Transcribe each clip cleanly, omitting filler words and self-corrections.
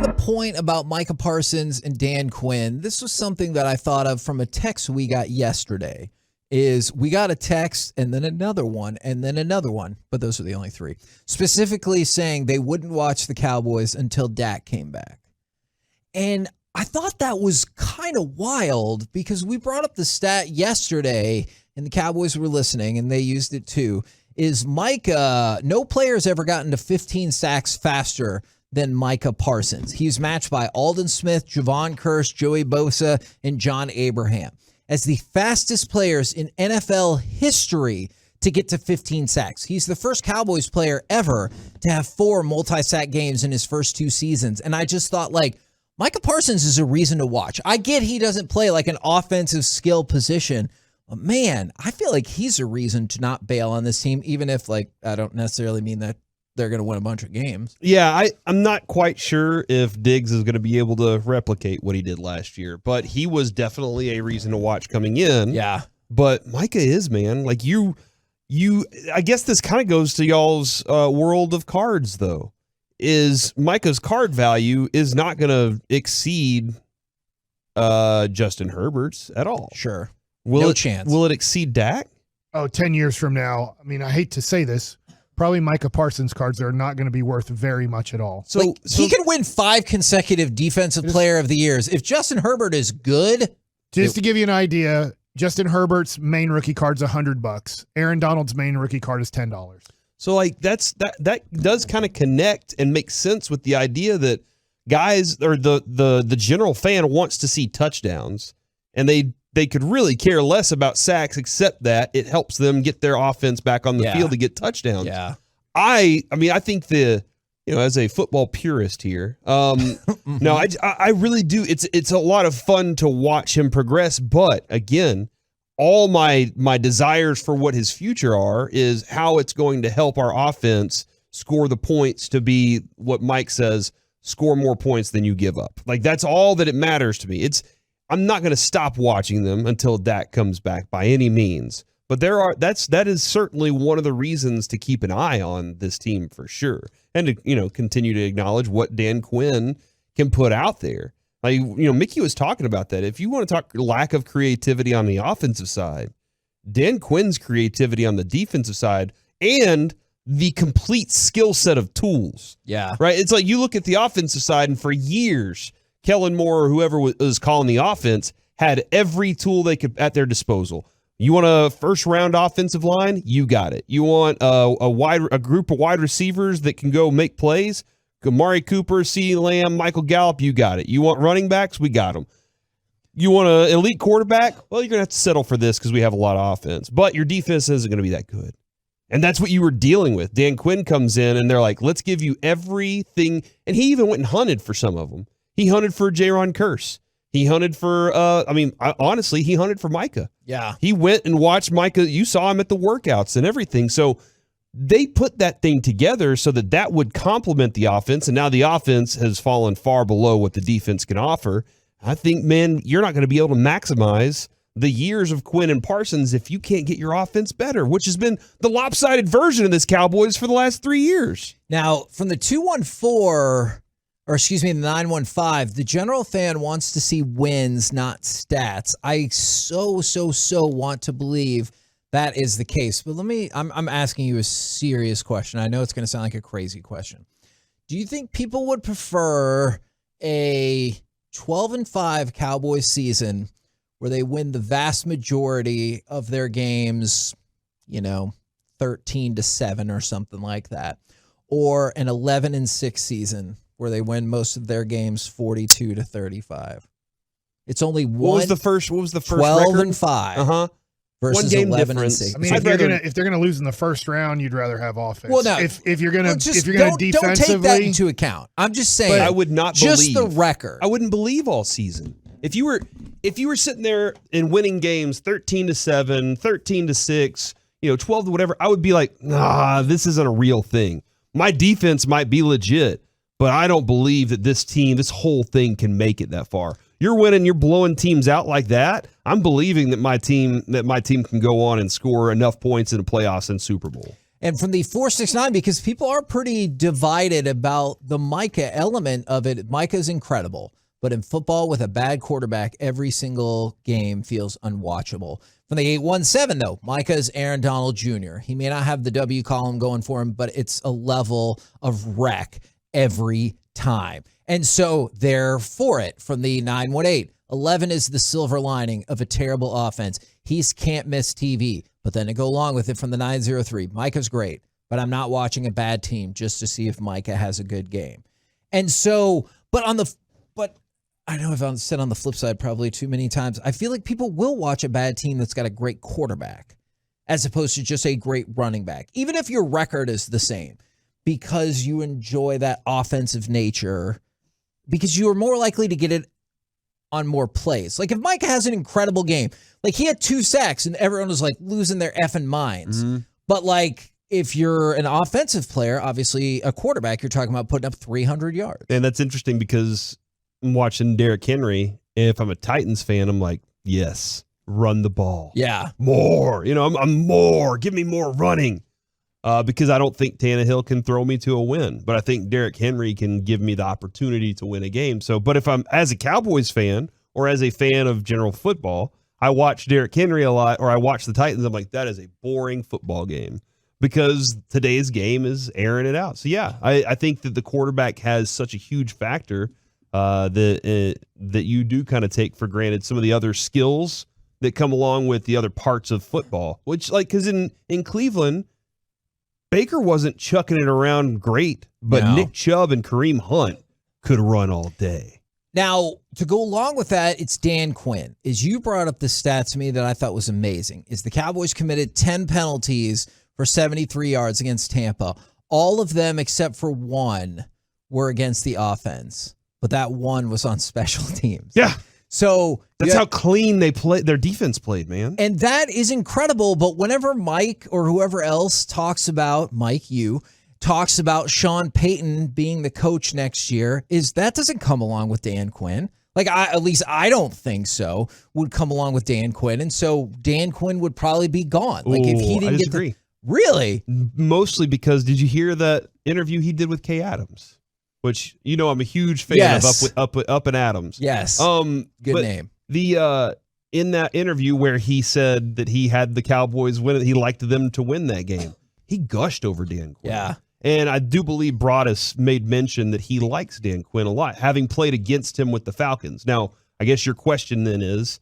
the point about Micah Parsons and Dan Quinn, this was something that I thought of from a text we got yesterday. We got a text and then another one and then another one, but those are the only three, specifically saying they wouldn't watch the Cowboys until Dak came back. And I thought that was kind of wild because we brought up the stat yesterday and the Cowboys were listening and they used it too, is Micah, no player's ever gotten to 15 sacks faster than Micah Parsons. He's matched by Aldon Smith, Javon Curse, Joey Bosa, and John Abraham as the fastest players in NFL history to get to 15 sacks. He's the first Cowboys player ever to have 4 multi-sack games in his first 2 seasons. And I just thought, like, Micah Parsons is a reason to watch. I get he doesn't play like an offensive skill position, but man, I feel like he's a reason to not bail on this team, even if, like, I don't necessarily mean that they're going to win a bunch of games. Yeah, I'm not quite sure if Diggs is going to be able to replicate what he did last year, but he was definitely a reason to watch coming in. Yeah. But Micah is, man. Like, I guess this kind of goes to y'all's world of cards, though, is Micah's card value is not going to exceed Justin Herbert's at all. Sure. No chance. Will it exceed Dak? 10 years from now, I mean, I hate to say this, probably Micah Parsons cards are not going to be worth very much at all. So he can win 5 consecutive defensive player of the years. If Justin Herbert is good. Just to give you an idea, Justin Herbert's main rookie card's $100. Aaron Donald's main rookie card is $10. So like that does kind of connect and make sense with the idea that guys or the general fan wants to see touchdowns, and they could really care less about sacks, except that it helps them get their offense back on the field to get touchdowns. Yeah. I mean, I think as a football purist here, no, I really do. It's a lot of fun to watch him progress. But again, all my desires for what his future are is how it's going to help our offense score the points to be what Mike says, score more points than you give up. Like, that's all that it matters to me. I'm not going to stop watching them until Dak comes back by any means. But that is certainly one of the reasons to keep an eye on this team for sure. And to, continue to acknowledge what Dan Quinn can put out there. Like, Mickey was talking about that. If you want to talk lack of creativity on the offensive side, Dan Quinn's creativity on the defensive side and the complete skill set of tools. Yeah. Right? It's like you look at the offensive side, and for years, Kellen Moore or whoever was calling the offense had every tool they could at their disposal. You want a first-round offensive line? You got it. You want a group of wide receivers that can go make plays? Amari Cooper, CeeDee Lamb, Michael Gallup, you got it. You want running backs? We got them. You want an elite quarterback? Well, you're going to have to settle for this because we have a lot of offense. But your defense isn't going to be that good. And that's what you were dealing with. Dan Quinn comes in, and they're like, let's give you everything. And he even went and hunted for some of them. He hunted for Jaron Curse. He hunted for, honestly, he hunted for Micah. Yeah. He went and watched Micah. You saw him at the workouts and everything. So they put that thing together so that would complement the offense. And now the offense has fallen far below what the defense can offer. I think, man, you're not going to be able to maximize the years of Quinn and Parsons if you can't get your offense better, which has been the lopsided version of this Cowboys for the last 3 years. Now, from the 915, the general fan wants to see wins, not stats. I so want to believe that is the case. But I'm asking you a serious question. I know it's going to sound like a crazy question. Do you think people would prefer a 12-5 Cowboys season where they win the vast majority of their games, 13-7 or something like that, or an 11-6 season where they win most of their games 42-35? It's only one. What was the first 12-5. Uh-huh. Versus 11-6. I mean, if they're gonna lose in the first round, you'd rather have offense. Well, no. If you're gonna defensively, don't take that into account. I'm just saying. I would not just believe the record. I wouldn't believe all season. If you were sitting there and winning games 13-7, 13-6, 12 to whatever, I would be like, nah, this isn't a real thing. My defense might be legit, but I don't believe that this whole thing can make it that far. You're winning, you're blowing teams out like that. I'm believing that my team can go on and score enough points in the playoffs and Super Bowl. And from the 469, because people are pretty divided about the Micah element of it. Micah's incredible, but in football with a bad quarterback, every single game feels unwatchable. From the 817, though, Micah's Aaron Donald Jr. He may not have the W column going for him, but it's a level of wreck every time. And so they're for it. From the 918, 11 is the silver lining of a terrible offense. He's can't miss TV. But then to go along with it from the 903, Micah's great, but I'm not watching a bad team just to see if Micah has a good game. And so, but I know I've said on the flip side probably too many times, I feel like people will watch a bad team that's got a great quarterback as opposed to just a great running back, even if your record is the same, because you enjoy that offensive nature, because you are more likely to get it on more plays. Like if Micah has an incredible game, like he had 2 sacks and everyone was like losing their effing minds. Mm-hmm. But like if you're an offensive player, obviously a quarterback, you're talking about putting up 300 yards. And that's interesting because I'm watching Derrick Henry. And if I'm a Titans fan, I'm like, yes, run the ball. Yeah. More. I'm more. Give me more running. Because I don't think Tannehill can throw me to a win, but I think Derrick Henry can give me the opportunity to win a game. So, but if I'm as a Cowboys fan or as a fan of general football, I watch Derrick Henry a lot, or I watch the Titans. I'm like, that is a boring football game because today's game is airing it out. So yeah, I think that the quarterback has such a huge factor that you do kind of take for granted some of the other skills that come along with the other parts of football, which like, cause in Cleveland, Baker wasn't chucking it around great, but No. Nick Chubb and Kareem Hunt could run all day. Now, to go along with that, it's Dan Quinn. As you brought up the stats to me that I thought was amazing, is the Cowboys committed 10 penalties for 73 yards against Tampa. All of them except for one were against the offense, but that one was on special teams. Yeah. So That's how clean their defense played, man. And that is incredible. But whenever Mike or whoever else talks about, Mike, you, talks about Sean Payton being the coach next year, that doesn't come along with Dan Quinn. Like, at least I don't think so, would come along with Dan Quinn. And so Dan Quinn would probably be gone. Like, if he didn't disagree. Really? Mostly because, did you hear that interview he did with Kay Adams? Which, I'm a huge fan of Up and Adams. Yes. Good name. The in that interview where he said that he had the Cowboys win it, he liked them to win that game. He gushed over Dan Quinn. Yeah. And I do believe Broadus made mention that he likes Dan Quinn a lot, having played against him with the Falcons. Now, I guess your question then is,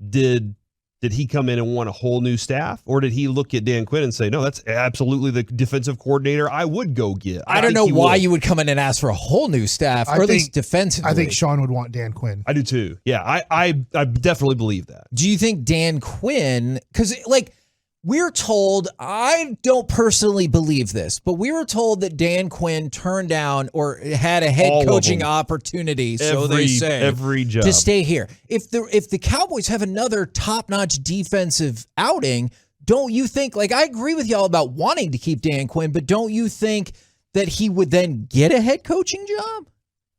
did he come in and want a whole new staff? Or did he look at Dan Quinn and say, no, that's absolutely the defensive coordinator I would go get? I don't know why you would come in and ask for a whole new staff, or at least defensively. I think Sean would want Dan Quinn. I do too. Yeah, I definitely believe that. Do you think Dan Quinn, because like we're told, I don't personally believe this, but we were told that Dan Quinn turned down or had a head coaching opportunity, so they say, every job to stay here. If the Cowboys have another top-notch defensive outing, don't you think, like I agree with y'all about wanting to keep Dan Quinn, but don't you think that he would then get a head coaching job?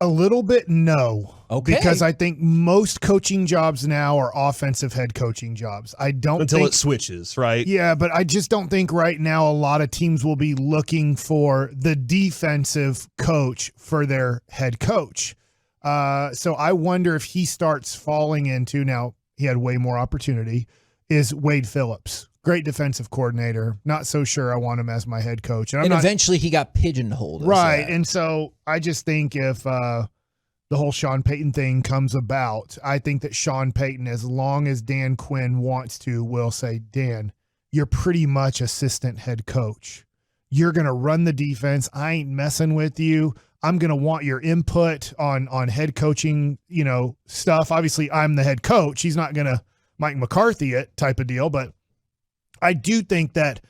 A little bit, no. Okay. Because I think most coaching jobs now are offensive head coaching jobs. Until it switches, right? Yeah, but I just don't think right now a lot of teams will be looking for the defensive coach for their head coach. So I wonder if he starts falling into, now he had way more opportunity, is Wade Phillips. Great defensive coordinator. Not so sure I want him as my head coach. And eventually he got pigeonholed. Right. And so I just think if the whole Sean Payton thing comes about, I think that Sean Payton, as long as Dan Quinn wants to, will say, Dan, you're pretty much assistant head coach. You're going to run the defense. I ain't messing with you. I'm going to want your input on head coaching, stuff. Obviously, I'm the head coach. He's not going to Mike McCarthy it type of deal, but I do think that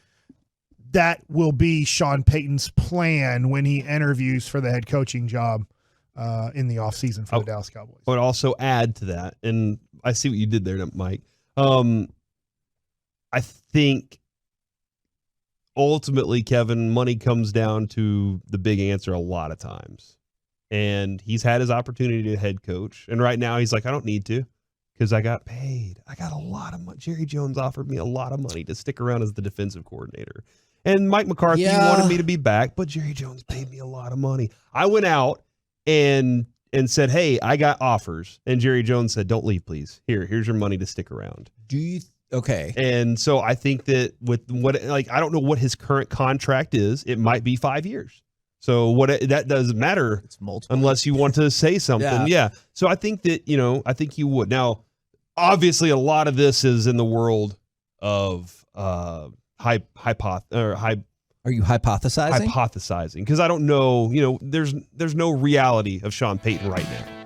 will be Sean Payton's plan when he interviews for the head coaching job in the offseason for the Dallas Cowboys. I would also add to that, and I see what you did there, Mike. I think ultimately, Kevin, money comes down to the big answer a lot of times. And he's had his opportunity to head coach. And right now he's like, I don't need to. Because I got paid. I got a lot of money. Jerry Jones offered me a lot of money to stick around as the defensive coordinator. And Mike McCarthy Yeah. wanted me to be back, but Jerry Jones paid me a lot of money. I went out and said, hey, I got offers. And Jerry Jones said, don't leave, please. Here's your money to stick around. Okay. And so I think that with I don't know what his current contract is. It might be 5 years. So that doesn't matter. It's multiple. Unless you want to say something. Yeah. So I think that, I think you would. Now, obviously, a lot of this is in the world of Are you hypothesizing? hypothesizing, because I don't know, there's no reality of Sean Payton right now.